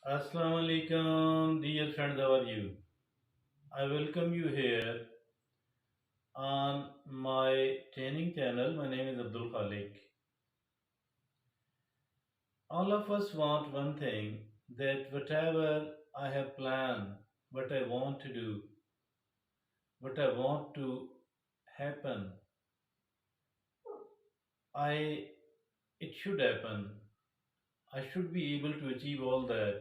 Assalamu alaikum, dear friends, how are you? I welcome you here on my training channel. My name is Abdul Khalik. All of us want one thing that whatever I have planned, what I want to do, what I want to happen, I it should happen. I should be able to achieve all that,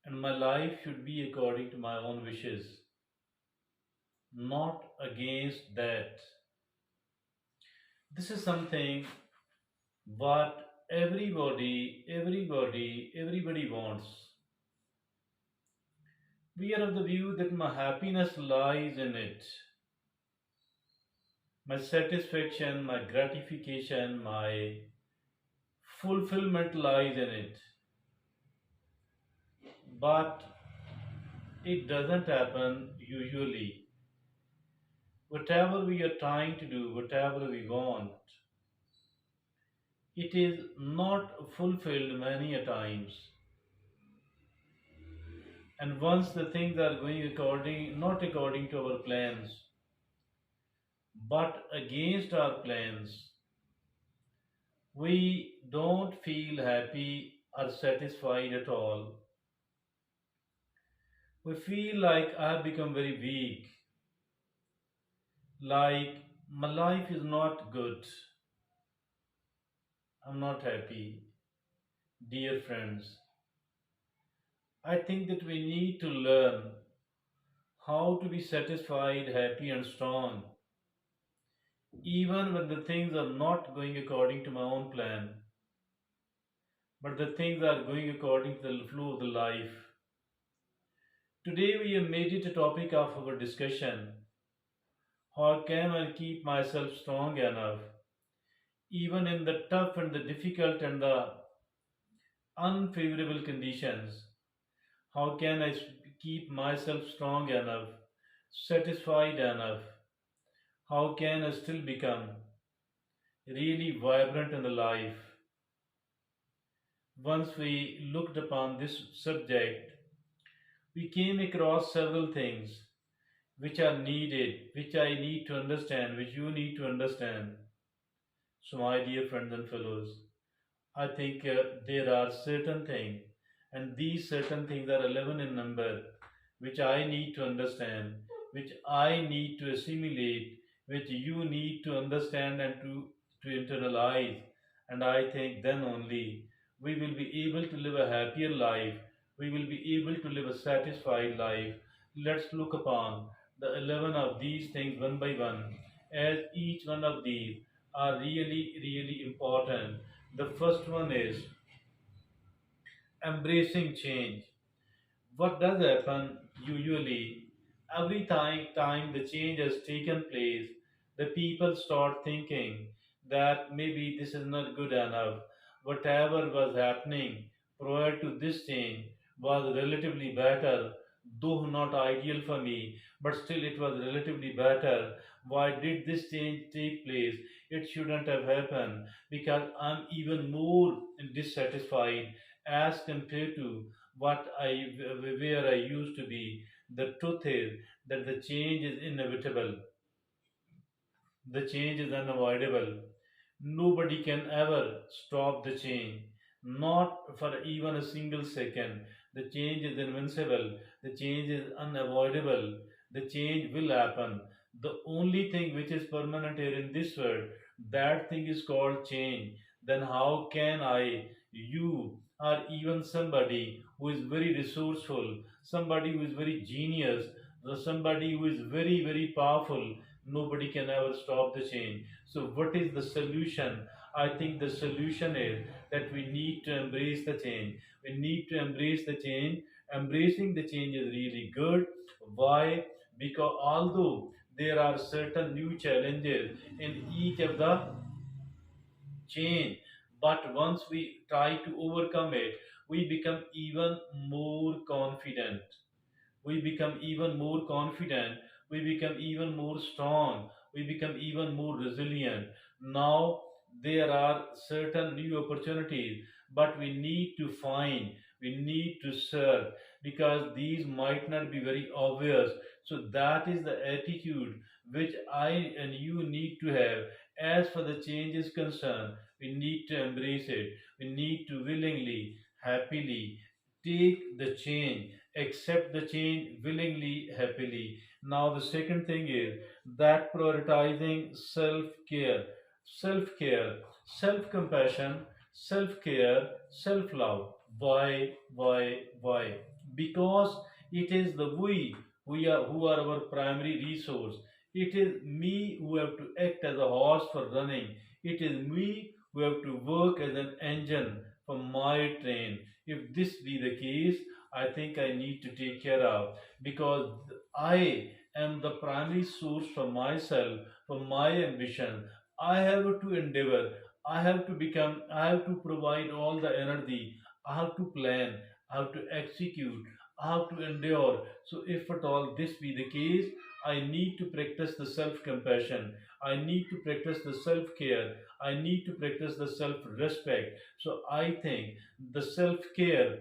and my life should be according to my own wishes, not against that. This is something what everybody wants. We are of the view that my happiness lies in it. My satisfaction, my gratification, my fulfillment lies in it. But it doesn't happen usually. Whatever we are trying to do, whatever we want, it is not fulfilled many a times. And once the things are going not according to our plans, but against our plans, we don't feel happy or satisfied at all. We feel like I have become very weak, like my life is not good, I'm not happy. Dear friends, I think that we need to learn how to be satisfied, happy, and strong, even when the things are not going according to my own plan, but the things are going according to the flow of the life. Today we have made it a topic of our discussion. How can I keep myself strong enough, even in the tough and the difficult and the unfavorable conditions? How can I keep myself strong enough, satisfied enough? How can I still become really vibrant in the life? Once we looked upon this subject, we came across several things which are needed, which I need to understand, which you need to understand. So, my dear friends and fellows, I think there are certain things, and these certain things are 11 in number, which I need to understand, which I need to assimilate, which you need to understand and to internalize. And I think then only we will be able to live a happier life, we will be able to live a satisfied life. Let's look upon the 11 of these things one by one, as each one of these are really important. The first one is embracing change. What does happen usually every time the change has taken place, the people start thinking that maybe this is not good enough. Whatever was happening prior to this change was relatively better, though not ideal for me, but still it was relatively better. Why did this change take place? It shouldn't have happened because I'm even more dissatisfied as compared to what I where I used to be. The truth is that the change is inevitable. The change is unavoidable. Nobody can ever stop the change, not for even a single second. The change is invincible, the change is unavoidable, the change will happen. The only thing which is permanent here in this world, that thing is called change. Then, how can I, you, or even somebody who is very resourceful, somebody who is very genius, or somebody who is very powerful, nobody can ever stop the change. So what is the solution? I think the solution is that we need to embrace the change. We need to embrace the change. Embracing the change is really good. Why? Because although there are certain new challenges in each of the change, but once we try to overcome it, we become even more confident, we become even more confident, we become even more strong, we become even more resilient. Now, there are certain new opportunities, but we need to find, we need to search, because these might not be very obvious. So that is the attitude which I and you need to have. As for the change is concerned, we need to embrace it. We need to willingly, happily take the change, accept the change willingly, happily. Now, the second thing is that prioritizing self care, self care, self compassion, self care, self love. Why, why? Because it is the we are who are our primary resource. It is me who have to act as a horse for running. It is me who have to work as an engine for my train. If this be the case, I think I need to take care of, because I am the primary source for myself, for my ambition. I have to endeavor. I have to become. I have to provide all the energy. I have to plan. I have to execute. I have to endure. So, if at all this be the case, I need to practice the self compassion. I need to practice the self care. I need to practice the self respect. So, I think the self care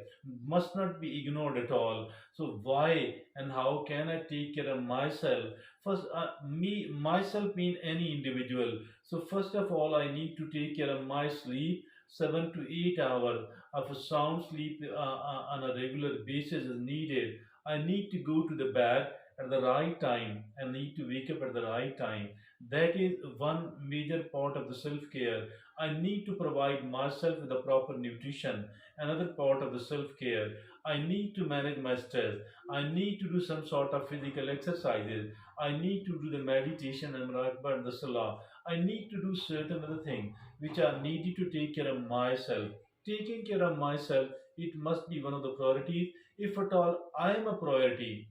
must not be ignored at all. So, why and how can I take care of myself? First, me, myself mean any individual. So, first of all, I need to take care of my sleep. 7 to 8 hours of a sound sleep on a regular basis is needed. I need to go to the bed at the right time and need to wake up at the right time. That is one major part of the self care. I need to provide myself with the proper nutrition. Another part of the self care. I need to manage my stress. I need to do some sort of physical exercises. I need to do the meditation and muraqabah and the salah. I need to do certain other things which are needed to take care of myself. Taking care of myself, it must be one of the priorities. If at all I am a priority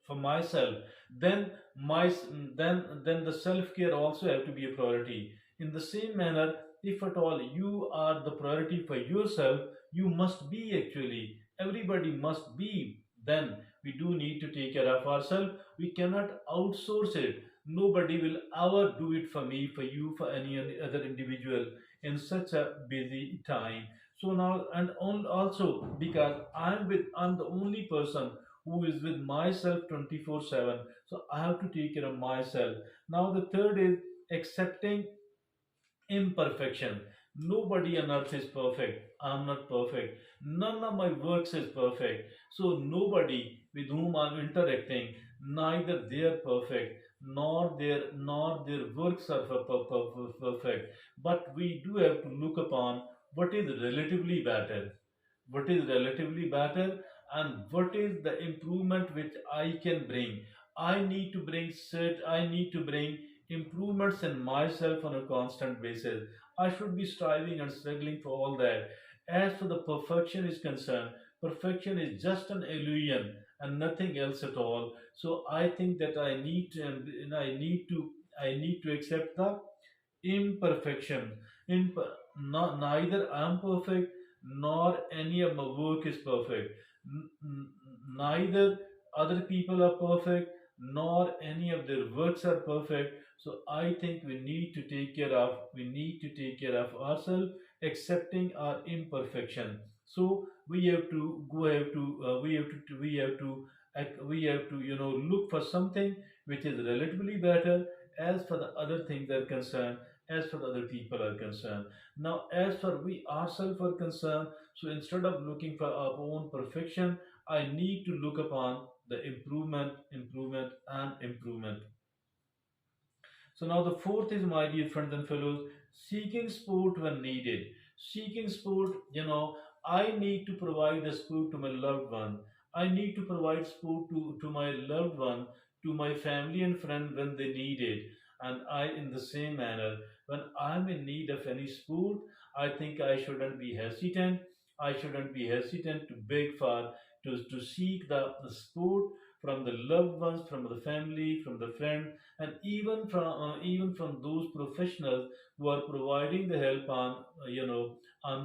for myself, then my then the self care also have to be a priority. In the same manner, if at all you are the priority for yourself, you must be, actually everybody must be. Then we do need to take care of ourselves. We cannot outsource it. Nobody will ever do it for me, for you, for any other individual in such a busy time. So now, and also because I'm the only person who is with myself 24/7. So I have to take care of myself. Now, the third is accepting imperfection. Nobody on earth is perfect. I'm not perfect. None of my works is perfect. So nobody with whom I'm interacting, neither they are perfect, nor their works are perfect. But we do have to look upon what is relatively better, what is relatively better, and what is the improvement which I can bring. I need to bring improvements in myself on a constant basis. I should be striving and struggling for all that. As for the perfection is concerned, perfection is just an illusion and nothing else at all. So I think that I need to accept the imperfection. Neither I am perfect nor any of my work is perfect. Neither other people are perfect nor any of their works are perfect. So I think we need to take care of ourselves, accepting our imperfection. So we have to go have to we have to look for something which is relatively better as for the other things are concerned, as for the other people are concerned. Now, as for we ourselves are concerned, so instead of looking for our own perfection, I need to look upon the and improvement. So now the fourth is, my dear friends and fellows, seeking support when needed. Seeking support, I need to provide the support to my loved one. I need to provide support to my loved one, to my family and friend when they need it. And I, in the same manner, when I'm in need of any support, I think I shouldn't be hesitant. I shouldn't be hesitant to beg for, to seek the support from the loved ones, from the family, from the friend, and even from those professionals who are providing the help on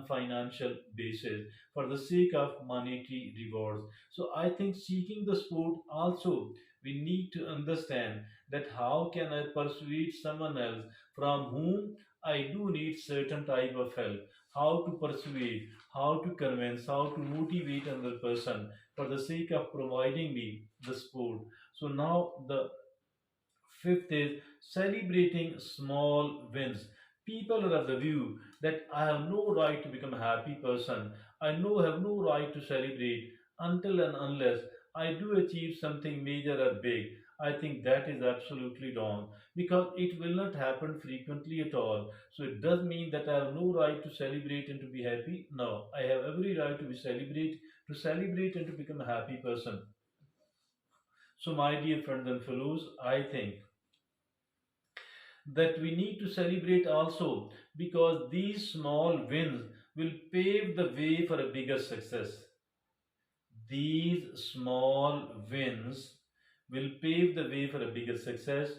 financial basis for the sake of monetary rewards. So I think seeking the support also, we need to understand that how can I persuade someone else from whom I do need certain type of help. how to persuade, how to convince, how to motivate another person for the sake of providing me the support. So now the fifth is celebrating small wins. People are of the view that I have no right to become a happy person. I know have no right to celebrate until and unless I do achieve something major or big. I think that is absolutely wrong because it will not happen frequently at all. So it does mean that I have no right to celebrate and to be happy. No, I have every right to celebrate and to become a happy person. So my dear friends and fellows, I think that we need to celebrate also because these small wins will pave the way for a bigger success. These small wins will pave the way for a bigger success.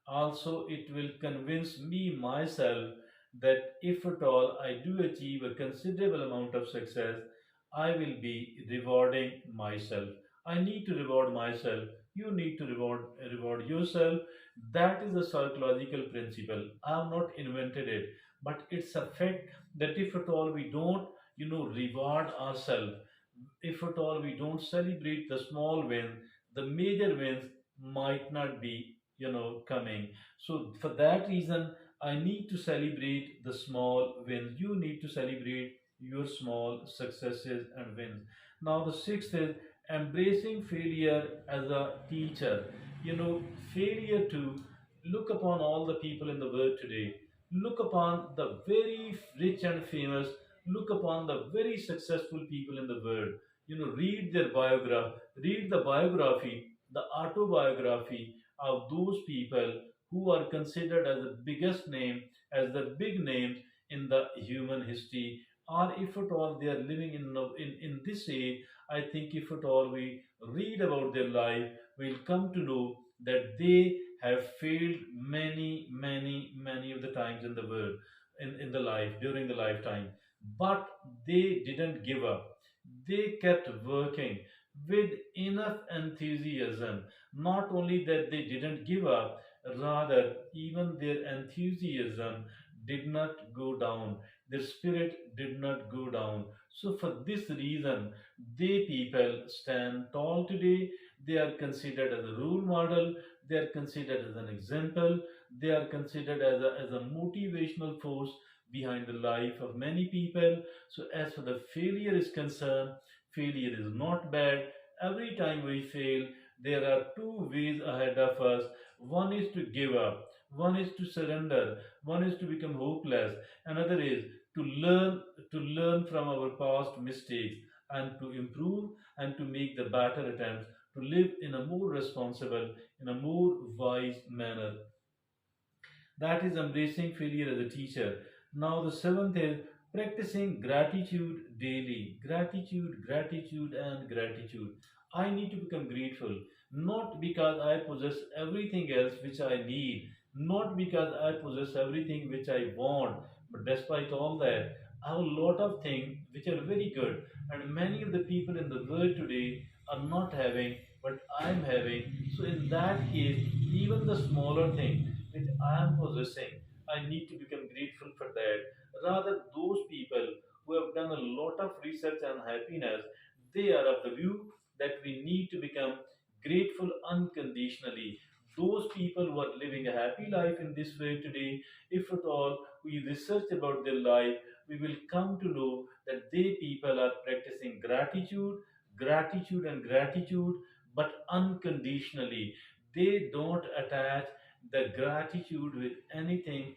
Also, it will convince me myself that if at all I do achieve a considerable amount of success, I will be rewarding myself. I need to reward myself. You need to reward yourself. That is a psychological principle. I have not invented it, but it's a fact that if at all we don't, reward ourselves, if at all we don't celebrate the small wins, the major wins might not be, coming. So for that reason, I need to celebrate the small wins. You need to celebrate your small successes and wins. Now the sixth is embracing failure as a teacher. Failure to look upon all the people in the world today. Look upon the very rich and famous. Look upon the very successful people in the world. Read their read the biography, the autobiography of those people who are considered as the biggest name, as the big names in the human history. Or if at all they are living in this age, I think if at all we read about their life, we'll come to know that they have failed many, many, many of the times in the world, in the life, during the lifetime. But they didn't give up. They kept working with enough enthusiasm. Not only that they didn't give up, rather, even their enthusiasm did not go down. Their spirit did not go down. So, for this reason, they people stand tall today. They are considered as a role model. They are considered as an example. They are considered as a motivational force behind the life of many people. So, as for the failure is concerned, failure is not bad. Every time we fail, there are two ways ahead of us. One is to give up, one is to surrender, one is to become hopeless, another is to learn from our past mistakes and to improve and to make the better attempts to live in a more responsible, in a more wise manner. That is embracing failure as a teacher. Now, the seventh is practicing gratitude daily. Gratitude, gratitude, and gratitude. I need to become grateful, not because I possess everything else which I need, not because I possess everything which I want, but despite all that, I have a lot of things which are very good, and many of the people in the world today are not having, but I'm having. So, in that case, even the smaller thing which I am possessing, I need to become grateful for that. Rather, those people who have done a lot of research on happiness, they are of the view that we need to become grateful unconditionally. Those people who are living a happy life in this way today, if at all we research about their life, we will come to know that they people are practicing gratitude, and gratitude, but unconditionally. They don't attach the gratitude with anything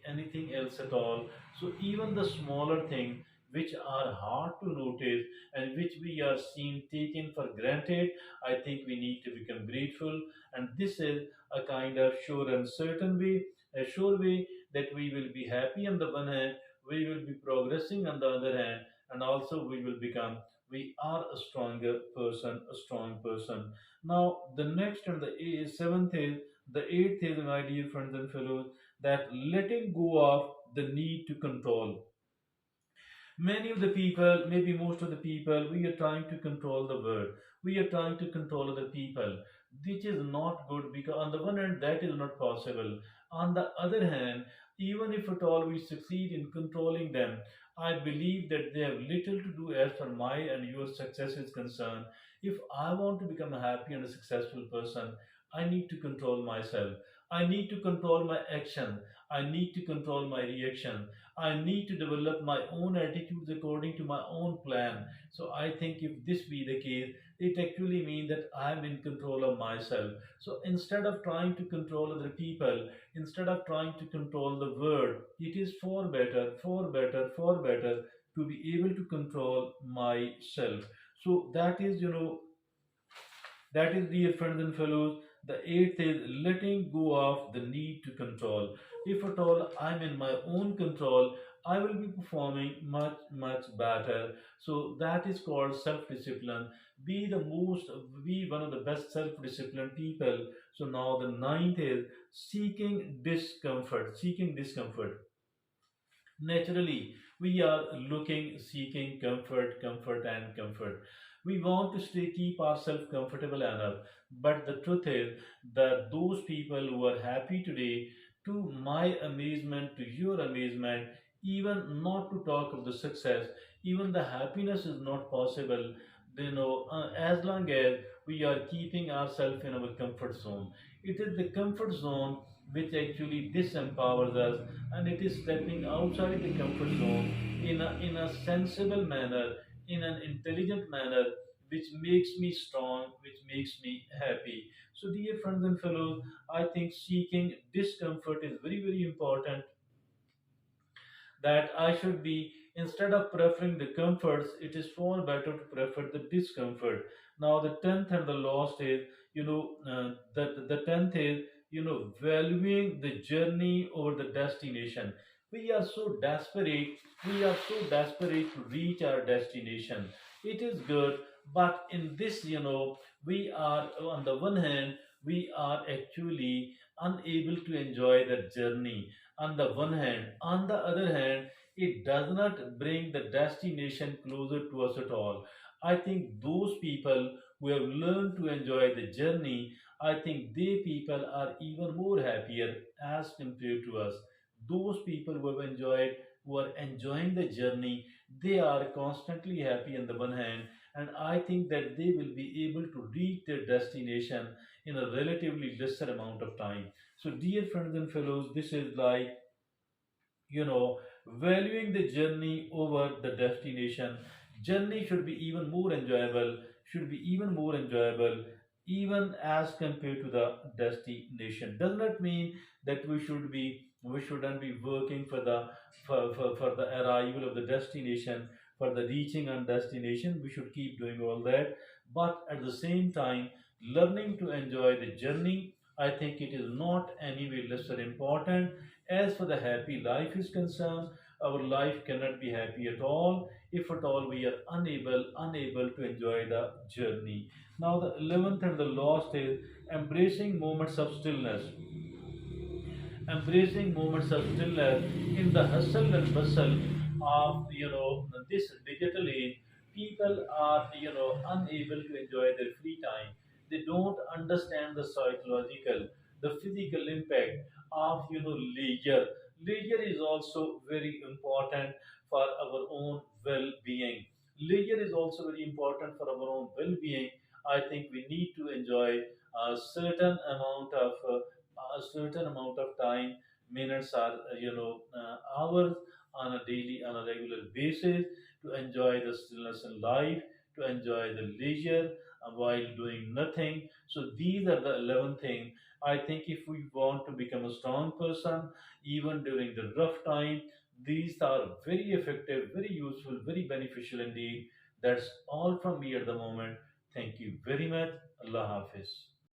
else at all. So even the smaller things which are hard to notice and which we are seen taken for granted, I think we need to become grateful. And this is a kind of sure and certain way, a sure way that we will be happy on the one hand, we will be progressing on the other hand, and also we are a stronger person, a strong person. Now the next and seventh is the eighth is, my dear friends and fellows, that letting go of the need to control. Many of the people, maybe most of the people, we are trying to control the world. We are trying to control other people, which is not good because, on the one hand, that is not possible. On the other hand, even if at all we succeed in controlling them, I believe that they have little to do as far my and your success is concerned. If I want to become a happy and a successful person, I need to control myself. I need to control my action. I need to control my reaction. I need to develop my own attitudes according to my own plan. So I think if this be the case, it actually means that I'm in control of myself. So instead of trying to control other people, instead of trying to control the world, it is far better, far better, far better to be able to control myself. So that is, that is, dear friends and fellows, the eighth is letting go of the need to control. If at all I'm in my own control, I will be performing much, much better. So that is called self discipline. Be the most, be one of the best self disciplined people. So now the ninth is seeking discomfort. Seeking discomfort. Naturally, we are looking, seeking comfort, comfort, and comfort. We want to stay, keep ourselves comfortable enough. But the truth is that those people who are happy today, to my amazement, to your amazement, even not to talk of the success, even the happiness is not possible. As long as we are keeping ourselves in our comfort zone, it is the comfort zone which actually disempowers us, and it is stepping outside the comfort zone in a sensible manner, in an intelligent manner, which makes me strong, which makes me happy. So, dear friends and fellows, I think seeking discomfort is very, very important, that I should be, instead of preferring the comforts, it is far better to prefer the discomfort. Now, the tenth and the last is, the tenth is, valuing the journey over the destination. We are so desperate, we are so desperate to reach our destination. It is good, but in this, we are, on the one hand, we are actually unable to enjoy the journey on the one hand. On the other hand, it does not bring the destination closer to us at all. I think those people who have learned to enjoy the journey, I think they people are even more happier as compared to us. Those people who are enjoying the journey, they are constantly happy on the one hand, and I think that they will be able to reach their destination in a relatively lesser amount of time. So, dear friends and fellows, this is like, you know valuing the journey over the destination. Journey should be even more enjoyable, should be even more enjoyable, even as compared to the destination. Does not mean that we shouldn't be working for the for the arrival of the destination, for the reaching on destination. We should keep doing all that, but at the same time, learning to enjoy the journey, I think it is not any way lesser important. As for the happy life is concerned, our life cannot be happy at all if at all we are unable to enjoy the journey. Now the 11th and the last is embracing moments of stillness. Embracing moments of stillness in the hustle and bustle of this digital age. People are unable to enjoy their free time. They don't understand the psychological, the physical impact of leisure. Leisure is also very important for our own well-being. Leisure is also very important for our own well-being. I think we need to enjoy a certain amount of time, minutes, or hours on a daily, on a regular basis, to enjoy the stillness in life, to enjoy the leisure while doing nothing. So these are the 11 things. I think if we want to become a strong person, even during the rough time, these are very effective, very useful, very beneficial indeed. That's all from me at the moment. Thank you very much. Allah Hafiz.